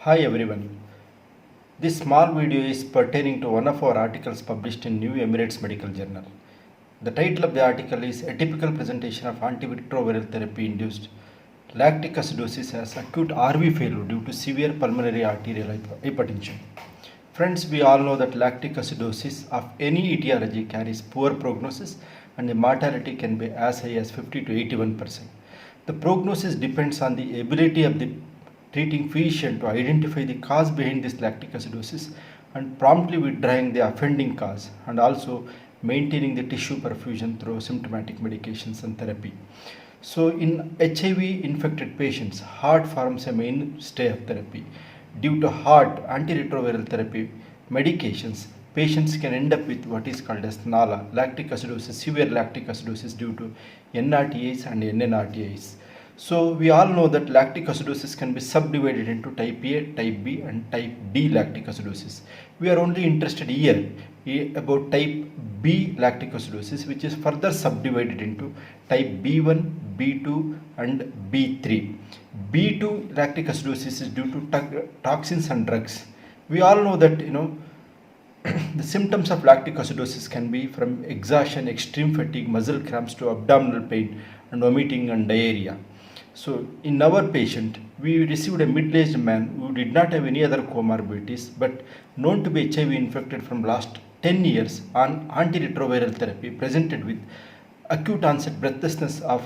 Hi everyone. This small video is pertaining to one of our articles published in New Emirates Medical Journal. The title of the article is A Typical Presentation of Antiretroviral Therapy Induced Lactic Acidosis as Acute RV Failure Due to Severe Pulmonary Arterial Hypertension. Friends, we all know that lactic acidosis of any etiology carries poor prognosis and the mortality can be as high as 50 to 81%. The prognosis depends on the ability of the treating physician to identify the cause behind this lactic acidosis and promptly withdrawing the offending cause and also maintaining the tissue perfusion through symptomatic medications and therapy. So in HIV infected patients, heart forms a mainstay of therapy. Due to heart antiretroviral therapy medications, patients can end up with what is called as NALA, lactic acidosis, severe lactic acidosis due to NRTIs and NNRTIs. So we all know that lactic acidosis can be subdivided into type A, type B and type D lactic acidosis. We are only interested here about type B lactic acidosis, which is further subdivided into type B1, B2 and B3. B2 lactic acidosis is due to toxins and drugs. We all know that the symptoms of lactic acidosis can be from exhaustion, extreme fatigue, muscle cramps to abdominal pain and vomiting and diarrhea. So in our patient, we received a middle-aged man who did not have any other comorbidities but known to be HIV infected from last 10 years on antiretroviral therapy, presented with acute onset breathlessness of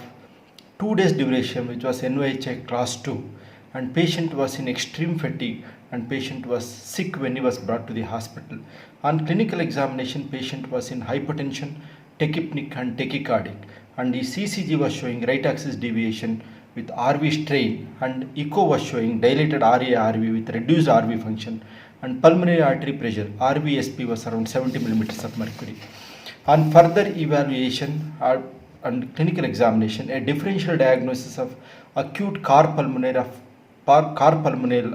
2 days duration, which was NYHA class 2, and patient was in extreme fatigue and patient was sick when he was brought to the hospital. On clinical examination, patient was in hypotension, tachypneic and tachycardic, and his ECG was showing right axis deviation with RV strain, and echo was showing dilated RA-RV with reduced RV function, and pulmonary artery pressure RVSP was around 70 millimeters of mercury. On further evaluation and clinical examination, a differential diagnosis of acute cor pulmonale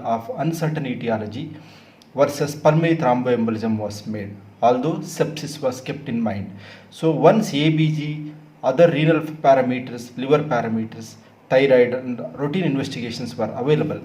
of uncertain etiology versus pulmonary thromboembolism was made, although sepsis was kept in mind. So once ABG, other renal parameters, liver parameters, thyroid and routine investigations were available,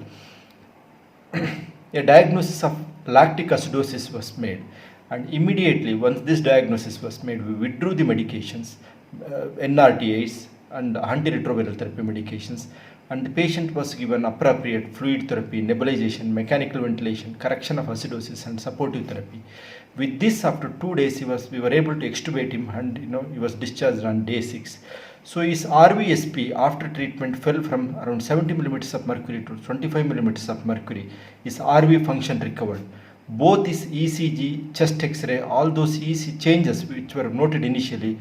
a diagnosis of lactic acidosis was made, and immediately once this diagnosis was made, we withdrew the medications, NRTIs and antiretroviral therapy medications, and the patient was given appropriate fluid therapy, nebulization, mechanical ventilation, correction of acidosis and supportive therapy. With this, after 2 days we were able to extubate him, and he was discharged on day 6. So his RVSP after treatment fell from around 70 millimeters of mercury to 25 millimeters of mercury. His RV function recovered. Both his ECG, chest X-ray, all those ECG changes which were noted initially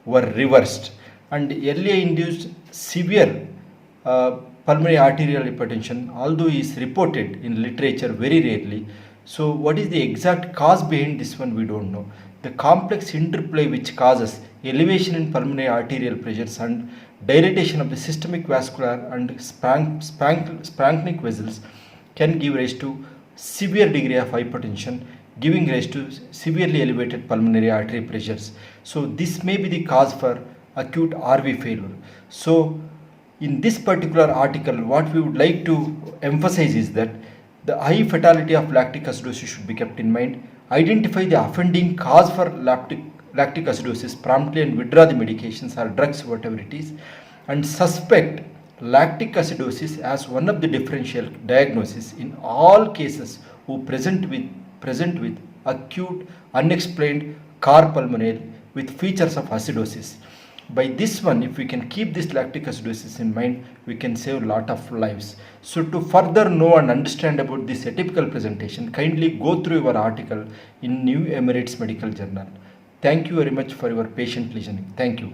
were reversed, and earlier induced severe pulmonary arterial hypertension, although is reported in literature very rarely. So what is the exact cause behind this one, we don't know. The complex interplay which causes elevation in pulmonary arterial pressures and dilatation of the systemic vascular and splanchnic vessels can give rise to severe degree of hypertension, giving rise to severely elevated pulmonary artery pressures. So this may be the cause for acute RV failure. So in this particular article, what we would like to emphasize is that the high fatality of lactic acidosis should be kept in mind. Identify the offending cause for lactic acidosis promptly and withdraw the medications or drugs, whatever it is, and suspect lactic acidosis as one of the differential diagnoses in all cases who present with acute unexplained cor pulmonale with features of acidosis. By this one, if we can keep this lactic acidosis in mind, we can save a lot of lives. So to further know and understand about this atypical presentation, kindly go through your article in New Emirates Medical Journal. Thank you very much for your patient listening. Thank you.